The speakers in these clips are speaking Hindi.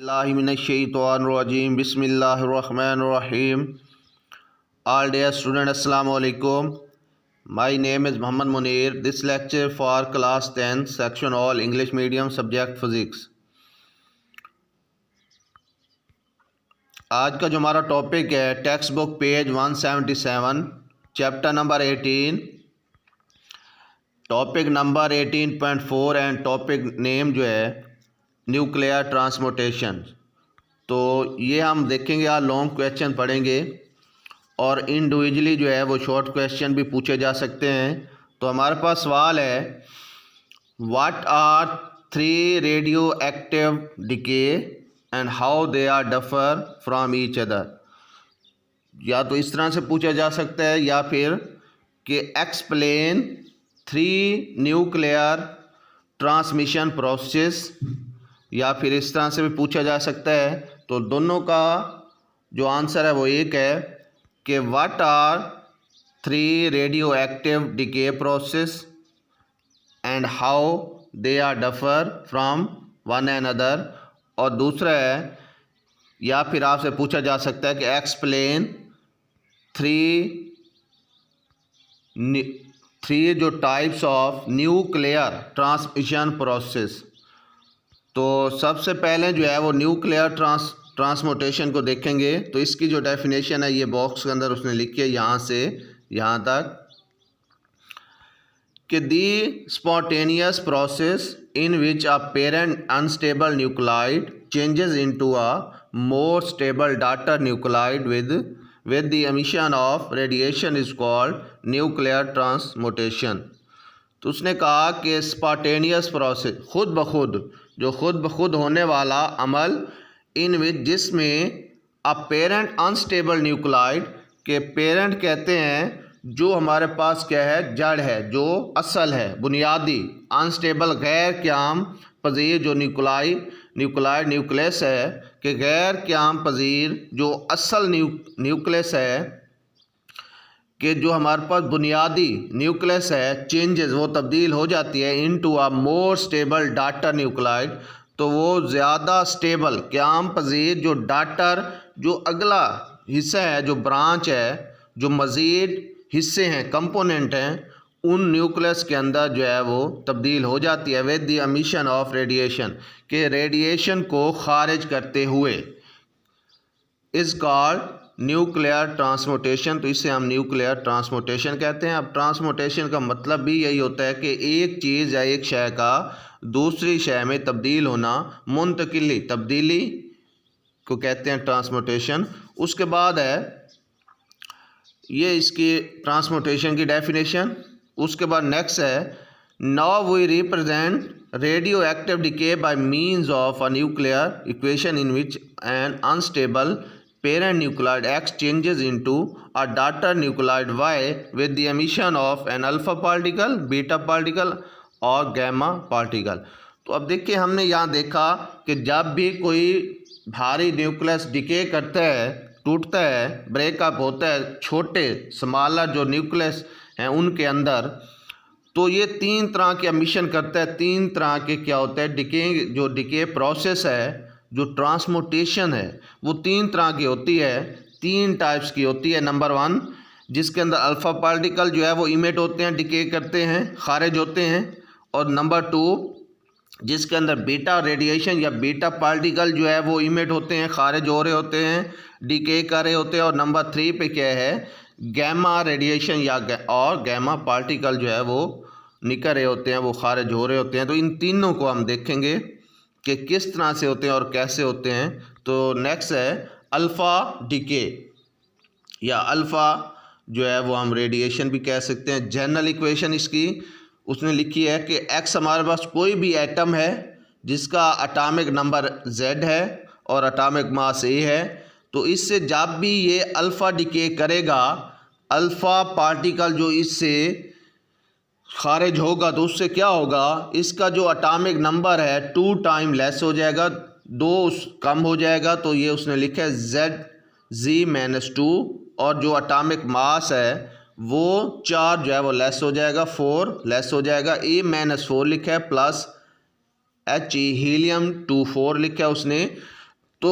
बिस्मिल्लाहिमिनश्शैतानिर्रजीम बिस्मिल्लाहिर्रहमानिर्रहीम. All dear students, Assalamu alaikum. My name is Muhammad Munir. This lecture for class 10 section all English medium subject physics. आज का जो हमारा टॉपिक है text book page 177 chapter number 18 topic number 18.4 and topic name जो है न्यूक्लियर ट्रांसपोर्टेशन. तो ये हम देखेंगे, आज लॉन्ग क्वेश्चन पढ़ेंगे और इंडिविजुअली जो है वो शॉर्ट क्वेश्चन भी पूछे जा सकते हैं. तो हमारे पास सवाल है, what are 3 radioactive decay and how they are differ from each other. या तो इस तरह से पूछा जा सकता है या फिर कि एक्सप्लेन 3 न्यूक्लियर ट्रांसमिशन प्रोसेस, या फिर इस तरह से भी पूछा जा सकता है. तो दोनों का जो आंसर है वो एक है कि what are 3 radioactive decay process and how they are differ from one and other. और दूसरा है, या फिर आपसे पूछा जा सकता है कि एक्सप्लेन 3 जो types of nuclear transmission process. तो सबसे पहले जो है वो न्यूक्लियर ट्रांसपोर्टेशन को देखेंगे. तो इसकी जो डेफिनेशन है ये बॉक्स के अंदर उसने लिखी है यहाँ से यहाँ तक कि the spontaneous process in which a parent unstable nuclide changes into a more stable daughter nuclide with the emission of radiation is called nuclear transmutation. तो उसने कहा कि स्पॉन्टेनियस प्रोसेस खुद ब खुद होने वाला अमल इन विच जिसमें अ पेरेंट अनस्टेबल न्यूक्लाइड के पेरेंट कहते हैं जो हमारे पास क्या है, जड़ है, जो असल है, बुनियादी, अनस्टेबल गैर क़याम पजीर जो न्यूक्लाइड न्यूक्लियस है कि गैर क़याम पजीर जो असल न्यूक्लियस है कि जो हमारे पास बुनियादी न्यूक्लियस है, चेंजेस वो तब्दील हो जाती है into a more stable daughter nuclide. तो वो ज़्यादा स्टेबल क़याम पजीर जो डॉटर जो अगला हिस्सा है, जो ब्रांच है, जो मज़ीद हिस्से हैं, कंपोनेंट हैं, उन न्यूक्लियस के अंदर जो है वो तब्दील हो जाती है with the emission of radiation के रेडिएशन को खारिज करते हुए. इस कॉल्ड न्यूक्लियर ट्रांसपोर्टेशन. तो इसे हम न्यूक्लियर ट्रांसपोर्टेशन कहते हैं. अब ट्रांसपोर्टेशन का मतलब भी यही होता है कि एक चीज़ या एक शय का दूसरी शय में तब्दील होना, मुंतकिली तब्दीली को कहते हैं ट्रांसपोर्टेशन. उसके बाद है ये इसकी ट्रांसपोर्टेशन की डेफिनेशन. उसके बाद नेक्स्ट है, now we represent radioactive decay by means of a nuclear equation in which an unstable parent nuclide X changes into a daughter nuclide Y with the emission of an alpha particle, beta particle और gamma particle. तो अब देखिए, हमने यहाँ देखा कि जब भी कोई भारी न्यूक्लियस डिके करता है, टूटता है, ब्रेकअप होता है छोटे स्मॉलर जो न्यूक्लियस हैं उनके अंदर, तो ये 3 तरह के एमिशन करता है. 3 तरह के क्या होता है, जो डिके प्रोसेस है, जो ट्रांसपोर्टेशन है, वो 3 तरह की होती है, 3 टाइप्स की होती है. नंबर 1 जिसके अंदर अल्फ़ा पार्टिकल जो है वो इमिट होते हैं, डिके करते हैं, खारिज होते हैं. और नंबर 2 जिसके अंदर बीटा रेडिएशन या बीटा पार्टिकल जो है वो इमिट होते हैं, खारिज हो रहे होते हैं, डिके कर रहे होते हैं. और नंबर 3 पे क्या है, गैमा रेडिएशन या और गैमा पार्टिकल जो है वो निकल रहे होते हैं, वो खारिज हो रहे होते हैं. तो इन तीनों को हम देखेंगे कि किस तरह से होते हैं और कैसे होते हैं. तो नेक्स्ट है अल्फ़ा डिके या अल्फ़ा जो है वो हम रेडिएशन भी कह सकते हैं. जनरल इक्वेशन इसकी उसने लिखी है कि एक्स हमारे पास कोई भी एटम है जिसका एटॉमिक नंबर Z है और एटॉमिक मास A है. तो इससे जब भी ये अल्फ़ा डिके करेगा, अल्फ़ा पार्टिकल जो इससे खारिज होगा, तो उससे क्या होगा, इसका जो एटॉमिक नंबर है 2 टाइम लेस हो जाएगा, 2 कम हो जाएगा. तो ये उसने लिखा है ZZ-2. और जो एटॉमिक मास है वो 4 जो है वो लेस हो जाएगा, 4 लेस हो जाएगा. A-4 लिखा है प्लस He हीलियम 24 लिखा है उसने. तो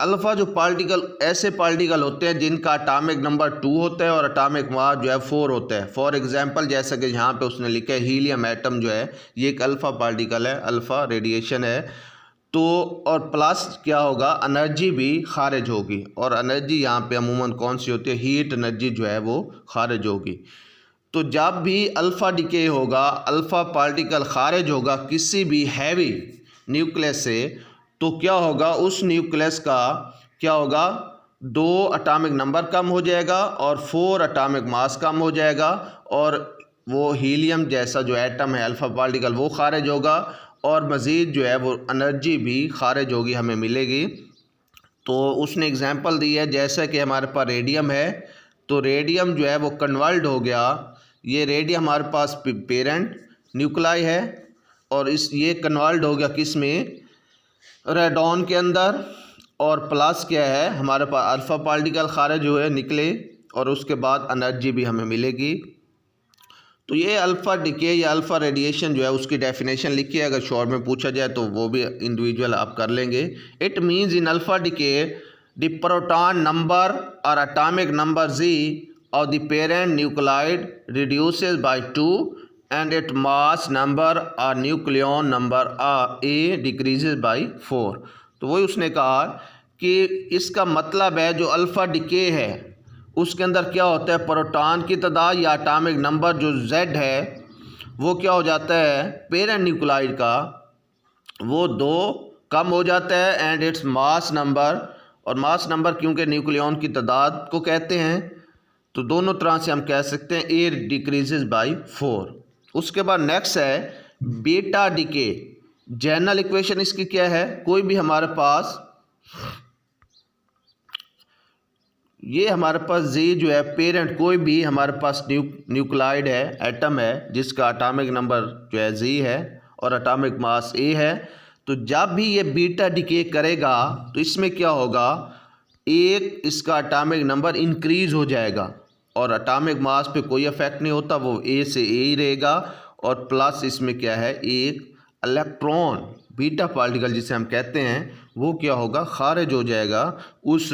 अल्फ़ा जो पार्टिकल ऐसे पार्टिकल होते हैं जिनका अटामिक नंबर 2 होता है और अटामिक मास जो है 4 होता है। फॉर एग्जांपल जैसा कि यहाँ पे उसने लिखा है हीलियम एटम जो है ये एक अल्फ़ा पार्टिकल है, अल्फ़ा रेडिएशन है। तो और प्लस क्या होगा, एनर्जी भी खारिज होगी, और एनर्जी यहाँ पे अमूमन कौन सी होती है, हीट एनर्जी जो है वो खारिज होगी। तो जब भी अल्फ़ा डिके होगा, अल्फ़ा पार्टिकल खारिज होगा किसी भी हैवी न्यूक्लियस से, तो क्या होगा, उस न्यूक्लियस का क्या होगा, 2 अटामिक नंबर कम हो जाएगा और 4 अटामिक मास कम हो जाएगा, और वो हीलियम जैसा जो एटम है अल्फ़ा पार्टिकल वो खारिज होगा, और मज़ीद जो है वो एनर्जी भी खारिज होगी, हमें मिलेगी। तो उसने एग्जांपल दी है जैसे कि हमारे पास रेडियम है, तो रेडियम जो है वो कन्वर्ट हो गया, ये रेडियम हमारे पास पेरेंट न्यूक्लाई है, और इस ये कन्वर्ट हो गया किस में, रेडॉन के अंदर, और प्लस क्या है हमारे पास अल्फ़ा पार्टिकल खारिज हुए निकले, और उसके बाद एनर्जी भी हमें मिलेगी। तो ये अल्फ़ा डिके या अल्फ़ा रेडिएशन जो है उसकी डेफिनेशन लिखी है, अगर शॉर्ट में पूछा जाए तो वो भी इंडिविजुअल आप कर लेंगे। It means in alpha decay the proton number और atomic number Z of the parent nuclide reduces by 2 and its mass number or nucleon number A decreases by 4। तो वही उसने कहा कि इसका मतलब है जो अल्फ़ा डिके है उसके अंदर क्या होता है, प्रोटॉन की तादाद या एटॉमिक नंबर जो Z है वो क्या हो जाता है, पेरेंट न्यूक्लाइड का वो 2 कम हो जाता है, एंड इट्स मास नंबर, और मास नंबर क्योंकि न्यूक्लियन की तादाद को कहते हैं, तो दोनों तरह से हम कह सकते हैं ए डिक्रीजेज बाय 4। उसके बाद नेक्स्ट है बीटा डिके। जनरल इक्वेशन इसकी क्या है, कोई भी हमारे पास ये हमारे पास जी जो है पेरेंट, कोई भी हमारे पास न्यूक्लाइड है, एटम है जिसका एटॉमिक नंबर जो है जी है और एटॉमिक मास ए है, तो जब भी ये बीटा डिके करेगा तो इसमें क्या होगा, एक इसका एटॉमिक नंबर इंक्रीज हो जाएगा, और एटॉमिक मास पे कोई इफेक्ट नहीं होता, वो ए से ए ही रहेगा, और प्लस इसमें क्या है, एक इलेक्ट्रॉन बीटा पार्टिकल जिसे हम कहते हैं वो क्या होगा, खारिज हो जाएगा उस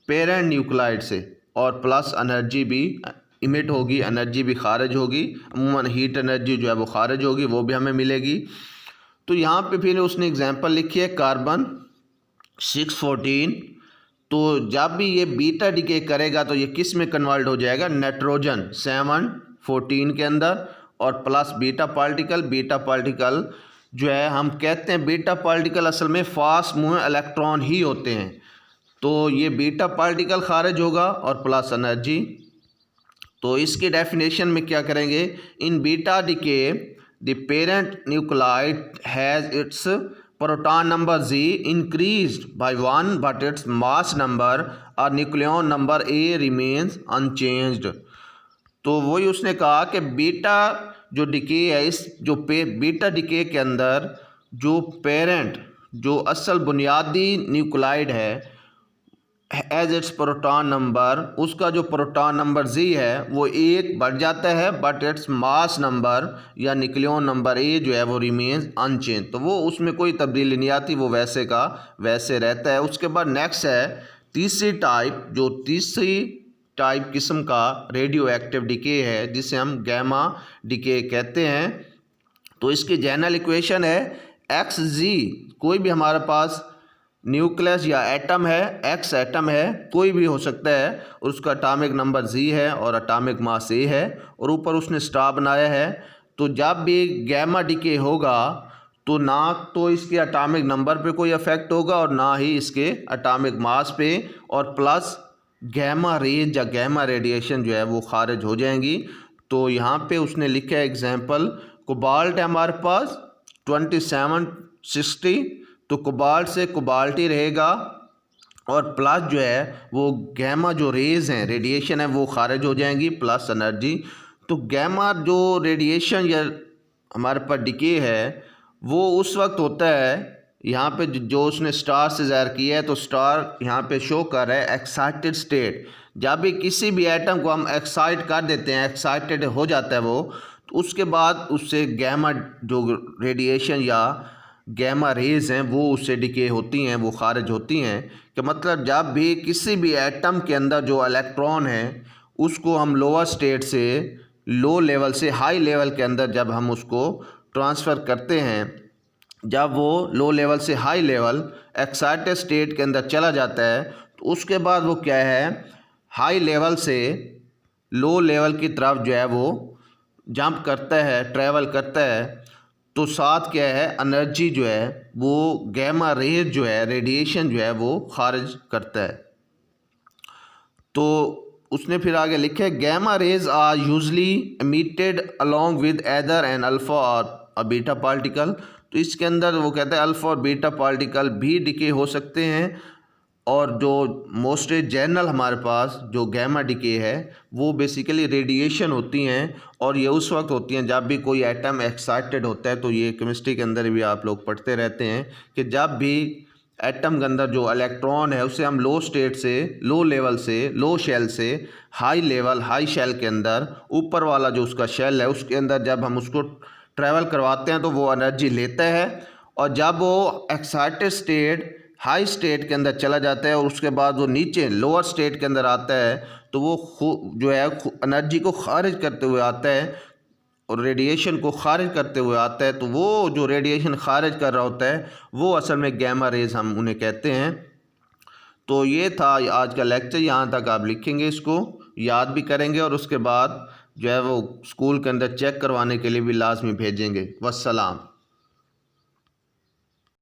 पेरेंट न्यूक्लाइड से, और प्लस एनर्जी भी इमिट होगी, एनर्जी भी खारिज होगी, अमूमन हीट एनर्जी जो है वो खारिज होगी, वो भी हमें मिलेगी। तो यहाँ पे फिर उसने एग्जांपल लिखी है कार्बन 614। तो जब भी ये बीटा डिके करेगा तो ये किस में कन्वर्ट हो जाएगा, नाइट्रोजन 714 के अंदर, और प्लस बीटा पार्टिकल जो है हम कहते हैं बीटा पार्टिकल असल में फास्ट मूविंग इलेक्ट्रॉन ही होते हैं, तो ये बीटा पार्टिकल खारिज होगा और प्लस एनर्जी। तो इसकी डेफिनेशन में क्या करेंगे, in beta decay the parent nuclide has its proton number Z increased by 1 but its mass number और nucleon number A remains unchanged। तो वही उसने कहा कि बीटा जो डिके है, इस जो बीटा डिके के अंदर जो पेरेंट जो असल बुनियादी न्यूक्लाइड है एज इट्स प्रोटॉन नंबर, उसका जो प्रोटॉन नंबर Z है वो 1 बढ़ जाता है, बट इट्स मास नंबर या न्यूक्लियन नंबर A जो है वो रिमेन्स अनचेंज, तो वो उसमें कोई तब्दीली नहीं आती, वो वैसे का वैसे रहता है। उसके बाद नेक्स्ट है तीसरी टाइप किस्म का रेडियो एक्टिव डिके है जिसे हम गैमा डिके कहते हैं। तो इसकी जनरल इक्वेशन है XZ, कोई भी हमारे पास न्यूक्लियस या एटम है, एक्स एटम है, कोई भी हो सकता है, और उसका एटॉमिक नंबर Z है और एटॉमिक मास A है, और ऊपर उसने स्टार बनाया है। तो जब भी गैमा डिके होगा तो ना तो इसके एटॉमिक नंबर पे कोई इफेक्ट होगा और ना ही इसके एटॉमिक मास पे, और प्लस गैमा रेज या गैमा रेडिएशन जो है वो खारिज हो जाएंगी। तो यहाँ पे उसने लिखा है एग्जांपल, कोबाल्ट है हमारे पास 2760, तो कोबाल्ट से कोबाल्ट ही रहेगा, और प्लस जो है वो गैमा जो रेज़ हैं रेडिएशन है वो खारिज हो जाएंगी, प्लस एनर्जी। तो गैमा जो रेडिएशन या हमारे पास डिके है वो उस वक्त होता है, यहाँ पे जो उसने स्टार से ज़ाहिर किया है, तो स्टार यहाँ पे शो कर रहा है एक्साइटेड स्टेट। जब भी किसी भी एटम को हम एक्साइट कर देते हैं, एक्साइटेड हो जाता है वो, तो उसके बाद उससे गैमा जो रेडिएशन या गैमा रेज़ हैं वो उससे डिके होती हैं, वो खारिज होती हैं। कि मतलब जब भी किसी भी एटम के अंदर जो इलेक्ट्रॉन है उसको हम लोअर स्टेट से लो लेवल से हाई लेवल के अंदर जब हम उसको ट्रांसफ़र करते हैं, जब वो लो लेवल से हाई लेवल एक्साइटेड स्टेट के अंदर चला जाता है, तो उसके बाद वो क्या है, हाई लेवल से लो लेवल की तरफ जो है वो जंप करता है, ट्रैवल करता है। तो साथ क्या है, एनर्जी जो है वो गैमा रेज जो है, रेडिएशन जो है वो खारिज करता है। तो उसने फिर आगे लिखे, gamma rays are usually emitted along with either an alpha or beta particle. तो इसके अंदर वो कहते हैं अल्फ़ा और बीटा पार्टिकल भी डिके हो सकते हैं। और जो मोस्ट जनरल हमारे पास जो गैमा डिके है वो बेसिकली रेडिएशन होती हैं, और ये उस वक्त होती हैं जब भी कोई एटम एक्साइटेड होता है। तो ये केमिस्ट्री के अंदर भी आप लोग पढ़ते रहते हैं कि जब भी एटम के अंदर जो इलेक्ट्रॉन है उसे हम लो स्टेट से, लो लेवल से, लो शेल से हाई लेवल, हाई शेल के अंदर, ऊपर वाला जो उसका शेल है उसके अंदर जब हम उसको ट्रैवल करवाते हैं तो वो एनर्जी लेता है। और जब वो एक्साइटेड स्टेट हाई स्टेट के अंदर चला जाता है और उसके बाद वो नीचे लोअर स्टेट के अंदर आता है, तो वो जो है एनर्जी को खारिज करते हुए आता है और रेडिएशन को खारिज करते हुए आता है। तो वो जो रेडिएशन खारिज कर रहा होता है वो असल में गैमा रेज हम उन्हें कहते हैं। तो ये था आज का लेक्चर, यहाँ तक आप लिखेंगे, इसको याद भी करेंगे और उसके बाद जो है वो स्कूल के अंदर चेक करवाने के लिए भी लाजमी भेजेंगे। वस्सलाम।